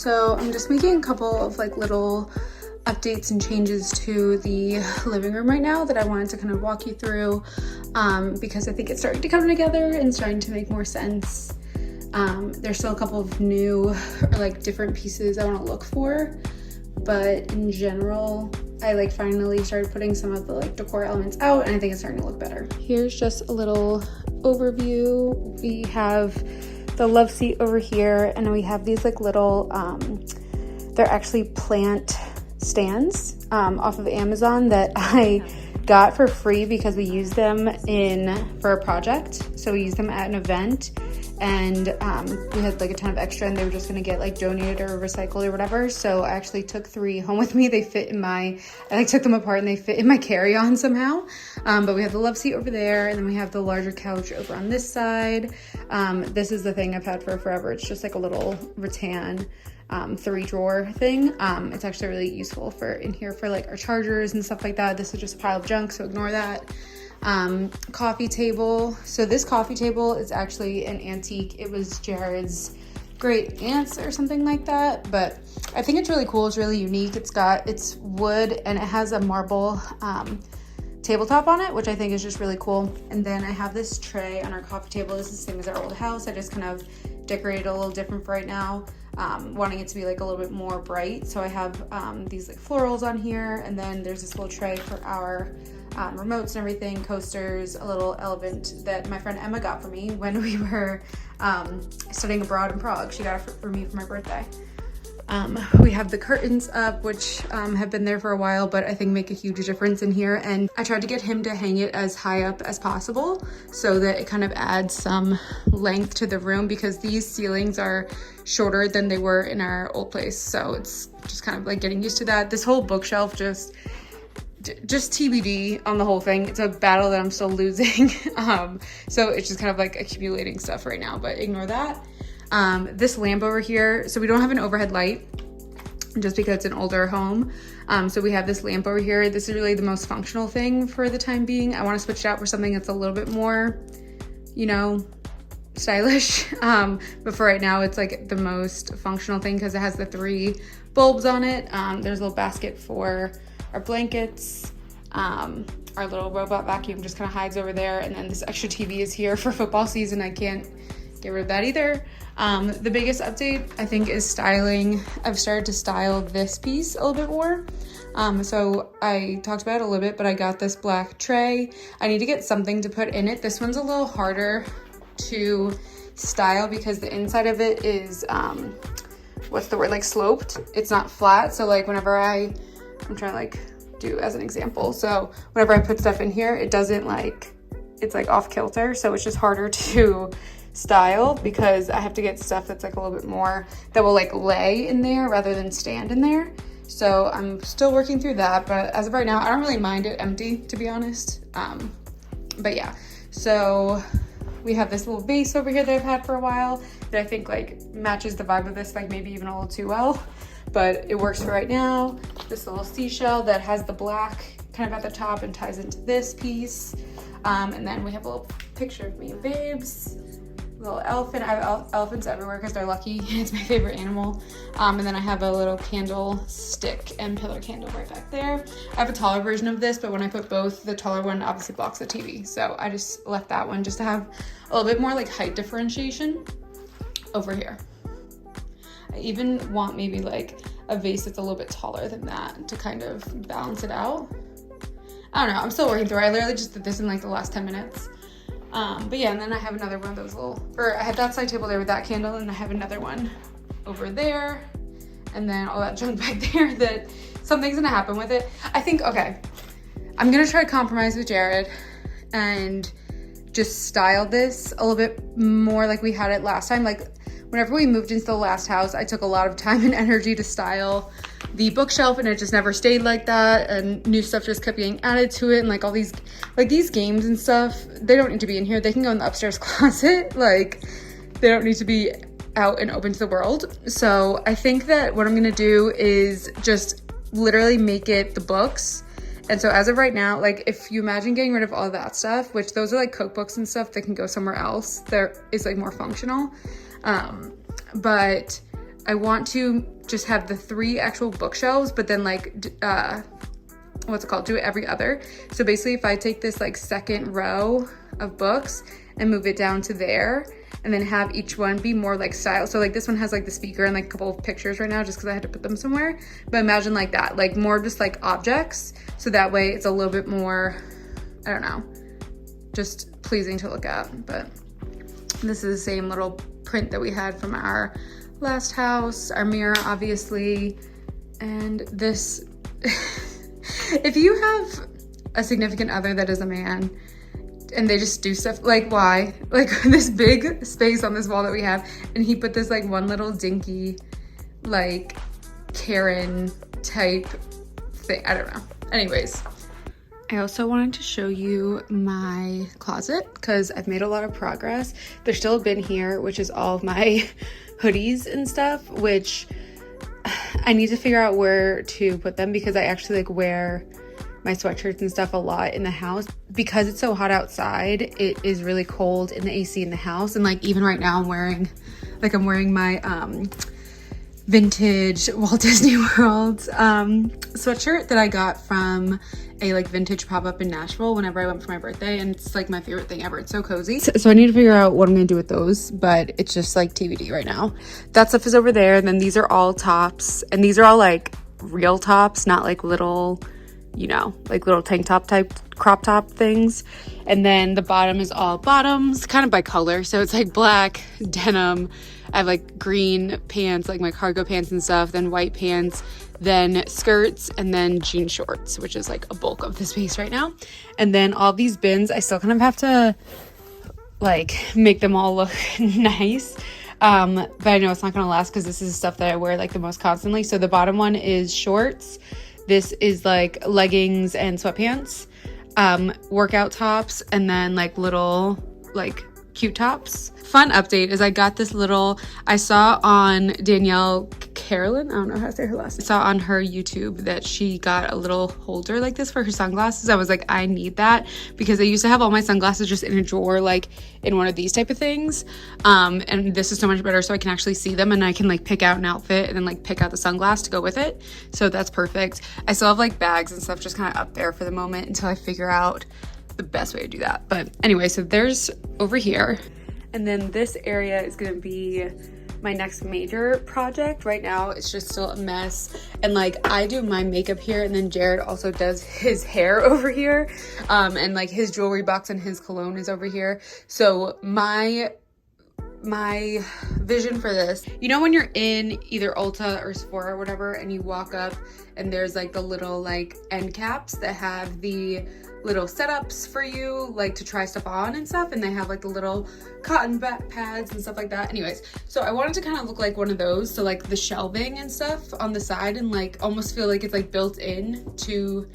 So I'm just making a couple of like little updates and changes to the living room right now that I wanted to kind of walk you through because I think it's starting to come together and starting to make more sense. There's still a couple of new or like different pieces I want to look for, but in general I like finally started putting some of the like decor elements out and I think it's starting to look better. Here's just a little overview. We have the love seat over here, and then we have these like little they're actually plant stands off of Amazon that I got for free because we used them for a project. So we used them at an event, and we had like a ton of extra and they were just gonna get like donated or recycled or whatever. So I actually took 3 home with me. They fit in I like took them apart and they fit in my carry-on somehow. But we have the love seat over there, and then we have the larger couch over on this side. This is the thing I've had for forever. It's just like a little rattan 3-drawer thing. It's actually really useful for in here for like our chargers and stuff like that. This is just a pile of junk, so ignore that. Coffee table. So this coffee table is actually an antique. It was Jared's great aunt's or something like that, but I think it's really cool. It's really unique. It's wood and it has a marble tabletop on it, which I think is just really cool. And then I have this tray on our coffee table. This is the same as our old house. I just kind of decorated a little different for right now, wanting it to be like a little bit more bright. So I have these like florals on here, and then there's this little tray for our remotes and everything, coasters, a little elephant that my friend Emma got for me when we were studying abroad in Prague. She got it for me for my birthday. We have the curtains up, which have been there for a while, but I think make a huge difference in here. And I tried to get him to hang it as high up as possible so that it kind of adds some length to the room, because these ceilings are shorter than they were in our old place. So it's just kind of like getting used to that. This whole bookshelf just TBD on the whole thing. It's a battle that I'm still losing. So it's just kind of like accumulating stuff right now, but ignore that. This lamp over here, so we don't have an overhead light just because it's an older home. So we have this lamp over here. This is really the most functional thing for the time being. I want to switch it out for something that's a little bit more, you know, stylish. But for right now, it's like the most functional thing because it has the 3 bulbs on it. There's a little basket for our blankets. Our little robot vacuum just kind of hides over there. And then this extra TV is here for football season. I can't get rid of that either. The biggest update I think is styling. I've started to style this piece a little bit more. So I talked about it a little bit, but I got this black tray. I need to get something to put in it. This one's a little harder to style because the inside of it is, like sloped. It's not flat. So like whenever I'm trying to like do as an example. So whenever I put stuff in here, it doesn't like, it's like off kilter. So it's just harder to style because I have to get stuff that's like a little bit more that will like lay in there rather than stand in there. So I'm still working through that, but as of right now, I don't really mind it empty, to be honest. But yeah, so we have this little vase over here that I've had for a while that I think like matches the vibe of this, like maybe even a little too well, but it works for right now. This little seashell that has the black kind of at the top and ties into this piece. And then we have a little picture of me and Babes. Little elephant. I have elephants everywhere because they're lucky. It's my favorite animal. And then I have a little candle stick and pillar candle right back there. I have a taller version of this, but when I put both, the taller one obviously blocks the TV. So I just left that one just to have a little bit more like height differentiation over here. I even want maybe like a vase that's a little bit taller than that to kind of balance it out. I don't know. I'm still working through it. I literally just did this in like the last 10 minutes. But yeah, and then I have another one of those I have that side table there with that candle, and I have another one over there, and then all that junk back there that something's gonna happen with it. I think, okay, I'm gonna try to compromise with Jared and just style this a little bit more like we had it last time. Like whenever we moved into the last house, I took a lot of time and energy to style the bookshelf, and it just never stayed like that, and new stuff just kept getting added to it, and like all these games and stuff, they don't need to be in here. They can go in the upstairs closet. Like they don't need to be out and open to the world. So I think that what I'm gonna do is just literally make it the books. And so as of right now, like if you imagine getting rid of all of that stuff, which those are like cookbooks and stuff that can go somewhere else, there is like more functional. But I want to just have the 3 actual bookshelves, but then like, what's it called? Do it every other. So basically if I take this like second row of books and move it down to there, and then have each one be more like style. So like this one has like the speaker and like a couple of pictures right now just because I had to put them somewhere. But imagine like that, like more just like objects. So that way it's a little bit more, I don't know, just pleasing to look at. But this is the same little print that we had from our last house, our mirror obviously. And this, if you have a significant other that is a man, and they just do stuff like, why? Like this big space on this wall that we have, and he put this like one little dinky like Karen type thing. I don't know. Anyways, I also wanted to show you my closet because I've made a lot of progress. There's still a bin here, which is all of my hoodies and stuff, which I need to figure out where to put them because I actually like wear my sweatshirts and stuff a lot in the house. Because it's so hot outside, it is really cold in the AC in the house. And like even right now I'm wearing my vintage Walt Disney World sweatshirt that I got from a like vintage pop-up in Nashville whenever I went for my birthday, and it's like my favorite thing ever. It's so cozy. So I need to figure out what I'm gonna do with those, but it's just like TBD right now. That stuff is over there, and then these are all tops, and these are all like real tops, not like little, you know, like little tank top type crop top things. And then the bottom is all bottoms, kind of by color. So it's like black, denim. I have like green pants, like my cargo pants and stuff, then white pants, then skirts, and then jean shorts, which is like a bulk of the space right now. And then all these bins, I still kind of have to like make them all look nice. But I know it's not gonna last because this is stuff that I wear like the most constantly. So the bottom one is shorts. This is like leggings and sweatpants, workout tops, and then like little like cute tops. Fun update is I got this little, I saw on Danielle Carolyn, I don't know how to say her last name. I saw on her YouTube that she got a little holder like this for her sunglasses. I was like, I need that because I used to have all my sunglasses just in a drawer, like in one of these type of things. And this is so much better so I can actually see them and I can like pick out an outfit and then like pick out the sunglass to go with it. So that's perfect. I still have like bags and stuff just kind of up there for the moment until I figure out the best way to do that. But anyway, so there's over here. And then this area is gonna be my next major project. Right now it's just still a mess, and like I do my makeup here, and then Jared also does his hair over here, and like his jewelry box and his cologne is over here. So my vision for this, you know when you're in either Ulta or Sephora or whatever and you walk up and there's like the little like end caps that have the little setups for you like to try stuff on and stuff, and they have like the little cotton back pads and stuff like that. Anyways, so I wanted to kind of look like one of those, so like the shelving and stuff on the side and like almost feel like it's like built in to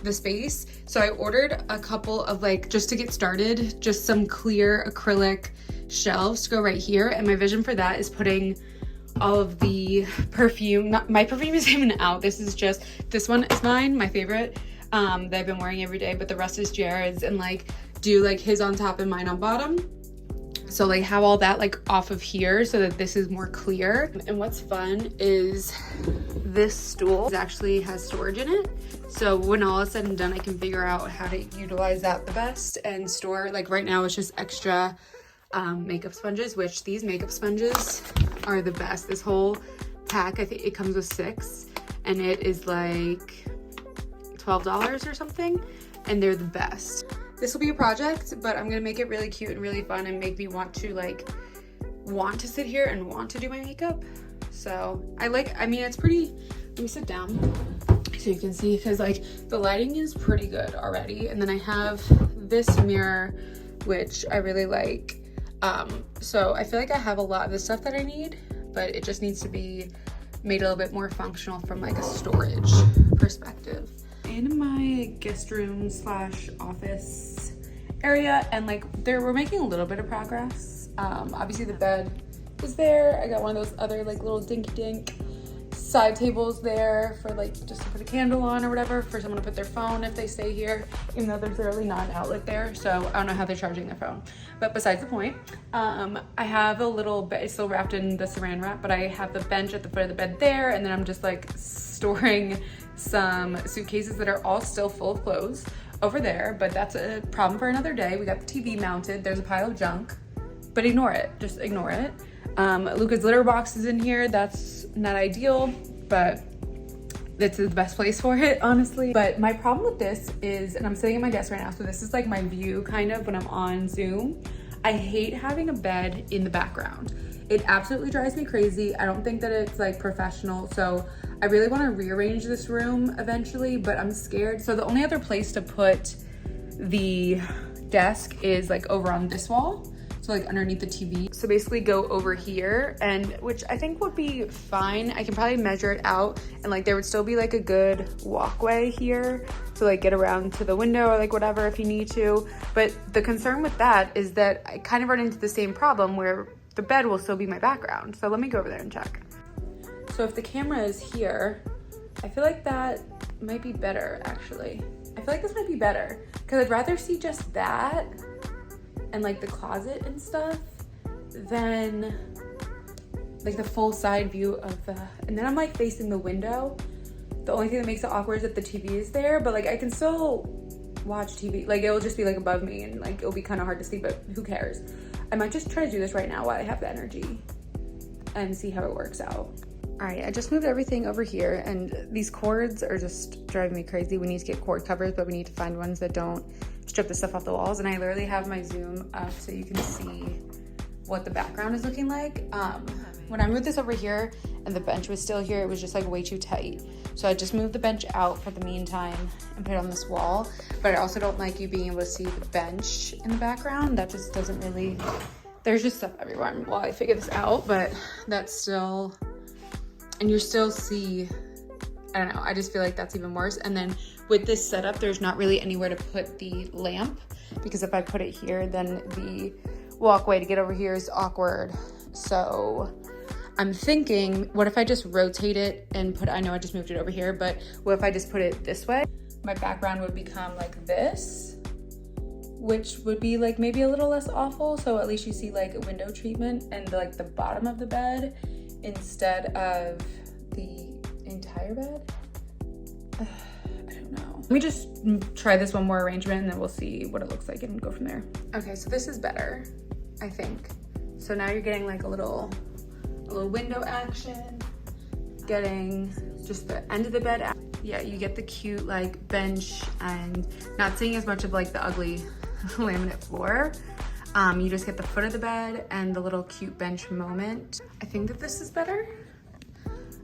the space. So I ordered a couple of like, just to get started, just some clear acrylic shelves to go right here. And my vision for that is putting all of the perfume, my perfume is even out. This one is mine, my favorite, that I've been wearing every day, but the rest is Jared's, and like do like his on top and mine on bottom. So like have all that like off of here so that this is more clear. And what's fun is this stool actually has storage in it. So when all is said and done, I can figure out how to utilize that the best and store, like right now it's just extra makeup sponges, which these makeup sponges are the best. This whole pack, I think it comes with 6, and it is like $12 or something, and they're the best. This will be a project, but I'm gonna make it really cute and really fun and make me want to sit here and want to do my makeup. So I mean, it's pretty, let me sit down so you can see, because like the lighting is pretty good already. And then I have this mirror, which I really like. So I feel like I have a lot of the stuff that I need, but it just needs to be made a little bit more functional from like a storage perspective. In my guest room / office area, and like we're making a little bit of progress. Obviously the bed is there. I got one of those other like little dinky dink side tables there for like just to put a candle on or whatever, for someone to put their phone if they stay here, even though there's literally not an outlet there. So I don't know how they're charging their phone, but besides the point, I have a little bed, it's still wrapped in the saran wrap, but I have the bench at the foot of the bed there, and then I'm just like storing some suitcases that are all still full of clothes over there, but that's a problem for another day. We got the TV mounted, there's a pile of junk, but ignore it, just ignore it. Luca's litter box is in here. That's not ideal, but it's the best place for it, honestly. But my problem with this is, and I'm sitting at my desk right now, so this is like my view kind of when I'm on Zoom. I hate having a bed in the background. It absolutely drives me crazy. I don't think that it's like professional. So I really want to rearrange this room eventually, but I'm scared. So the only other place to put the desk is like over on this wall. So like underneath the TV. So basically go over here, and which I think would be fine. I can probably measure it out, and like there would still be like a good walkway here to like get around to the window or like whatever if you need to. But the concern with that is that I kind of run into the same problem where the bed will still be my background. So let me go over there and check. So if the camera is here, I feel like that might be better actually. I feel like this might be better because I'd rather see just that and like the closet and stuff than like the full side view of the, and then I'm like facing the window. The only thing that makes it awkward is that the TV is there, but like I can still watch TV. Like it will just be like above me, and like it'll be kind of hard to see, but who cares? I might just try to do this right now while I have the energy and see how it works out. All right, I just moved everything over here, and these cords are just driving me crazy. We need to get cord covers, but we need to find ones that don't strip the stuff off the walls. And I literally have my Zoom up so you can see what the background is looking like. When I moved this over here and the bench was still here, it was just like way too tight. So I just moved the bench out for the meantime and put it on this wall. But I also don't like you being able to see the bench in the background. That just doesn't really, there's just stuff everywhere while I figure this out, but that's still, and you still see, I don't know, I just feel like that's even worse. And then with this setup, there's not really anywhere to put the lamp, because if I put it here, then the walkway to get over here is awkward. So I'm thinking, what if I just rotate it and put, I know I just moved it over here, but what if I just put it this way? My background would become like this, which would be like maybe a little less awful. So at least you see like a window treatment and like the bottom of the bed instead of the entire bed. I don't know. Let me just try this one more arrangement and then we'll see what it looks like and go from there. Okay, so this is better, I think. So now you're getting like a little window action, getting just the end of the bed. Yeah, you get the cute like bench and not seeing as much of like the ugly laminate floor. You just get the foot of the bed and the little cute bench moment. I think that this is better.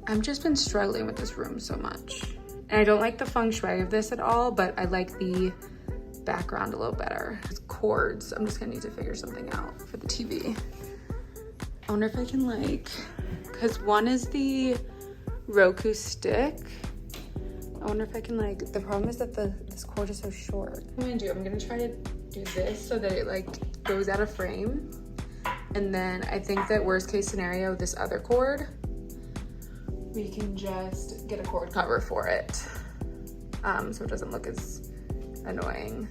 I've just been struggling with this room so much. And I don't like the feng shui of this at all, but I like the background a little better. It's cords. I'm just gonna need to figure something out for the TV. I wonder if I can like, cause one is the Roku stick. I wonder if I can like, the problem is that this cord is so short. What I'm gonna try to do this so that it like goes out of frame. And then I think that worst case scenario, this other cord, we can just get a cord cover for it. So it doesn't look as annoying.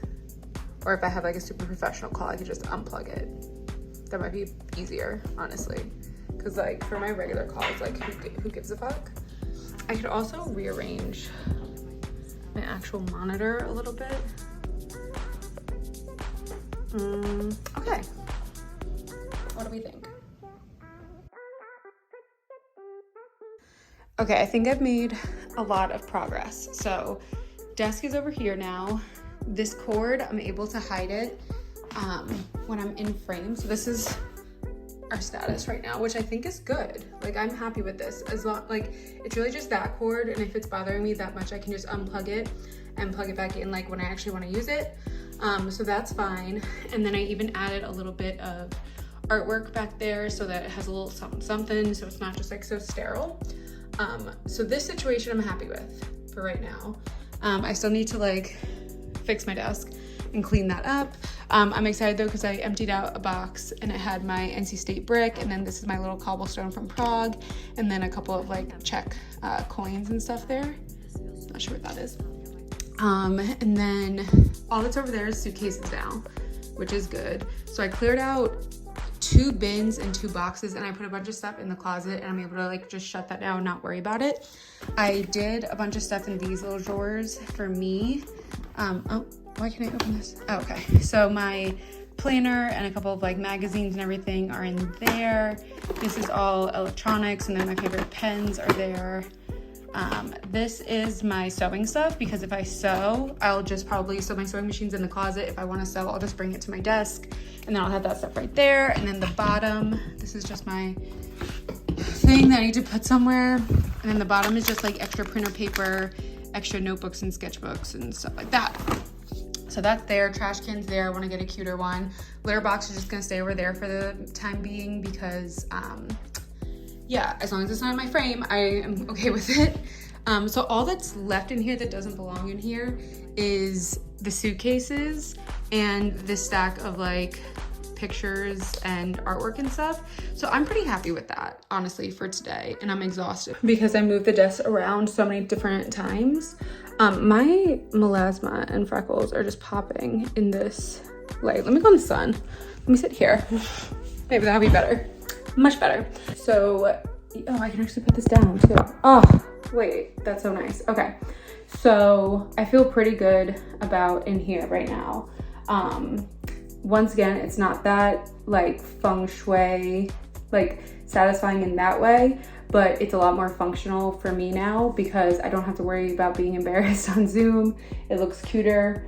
Or if I have like a super professional call, I could just unplug it. That might be easier, honestly. Cause like for my regular calls, like who gives a fuck? I could also rearrange my actual monitor a little bit. Okay, what do we think? Okay, I think I've made a lot of progress. So desk is over here now. This cord, I'm able to hide it when I'm in frame. So this is our status right now, which I think is good. Like I'm happy with this. As long, like it's really just that cord, and if it's bothering me that much, I can just unplug it and plug it back in like when I actually want to use it. So that's fine. And then I even added a little bit of artwork back there so that it has a little something, so it's not just like so sterile. So this situation I'm happy with for right now. I still need to like fix my desk and clean that up. I'm excited though because I emptied out a box and it had my NC State brick, and then this is my little cobblestone from Prague, and then a couple of like Czech coins and stuff there. Not sure what that is. And then all that's over there is suitcases now, which is good. So I cleared out 2 bins and 2 boxes, and I put a bunch of stuff in the closet, and I'm able to like just shut that down and not worry about it. I did a bunch of stuff in these little drawers for me. Oh, why can't I open this? Oh, okay. So my planner and a couple of like magazines and everything are in there. This is all electronics, and then my favorite pens are there. This is my sewing stuff, because if I sew, I'll just probably sew my sewing machine's in the closet. If I want to sew, I'll just bring it to my desk, and then I'll have that stuff right there. And then the bottom, this is just my thing that I need to put somewhere. And then the bottom is just like extra printer paper, extra notebooks and sketchbooks and stuff like that. So that's there. Trash can's there. I want to get a cuter one. Litter box is just gonna stay over there for the time being, because yeah, as long as it's not in my frame, I am okay with it. So all that's left in here that doesn't belong in here is the suitcases and this stack of like pictures and artwork and stuff. So I'm pretty happy with that, honestly, for today. And I'm exhausted because I moved the desk around so many different times. My melasma and freckles are just popping in this light. Let me go in the sun. Let me sit here. Maybe that'll be better. Much better. So, oh, I can actually put this down too. Oh, wait, that's so nice. Okay, so I feel pretty good about in here right now. Once again, it's not that like feng shui, like satisfying in that way, but it's a lot more functional for me now because I don't have to worry about being embarrassed on Zoom. It looks cuter.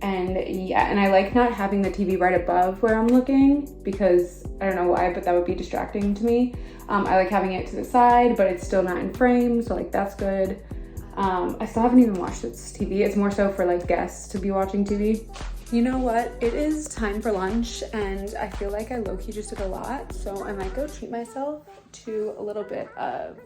And yeah, and I like not having the TV right above where I'm looking, because I don't know why, but that would be distracting to me. I like having it to the side, but it's still not in frame, so like that's good. I still haven't even watched this TV. It's more so for like guests to be watching TV. You know what? It is time for lunch, and I feel like I low-key just did a lot, so I might go treat myself to a little bit of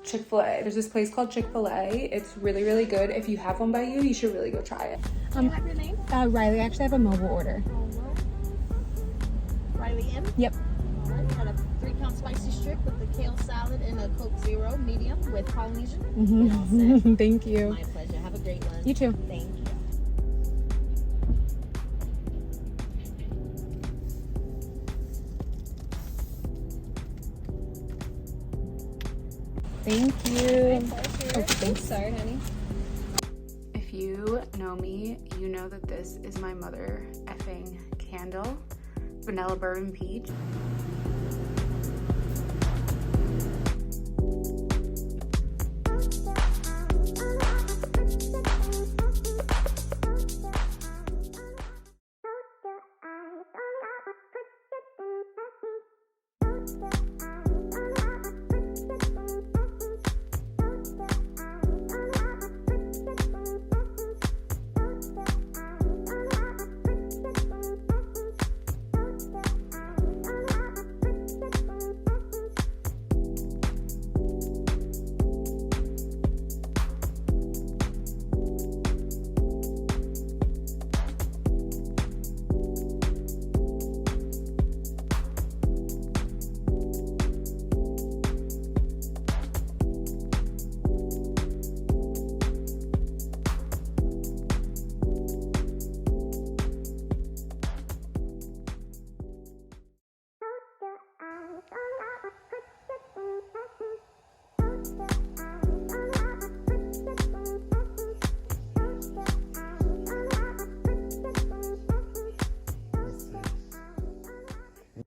Chick-fil-A. There's this place called Chick-fil-A. It's really, really good. If you have one by you, you should really go try it. Can I have your name? Riley. I actually have a mobile order. Riley M? Yep. All right, got a 3-count spicy strip with the kale salad and a Coke Zero medium with Polynesian. Mm-hmm. Thank you. My pleasure. Have a great lunch. You too. Thank you. Thank you. My pleasure. Oh, thanks. Sorry, honey. If you know me, you know that this is my mother effing candle, vanilla bourbon peach.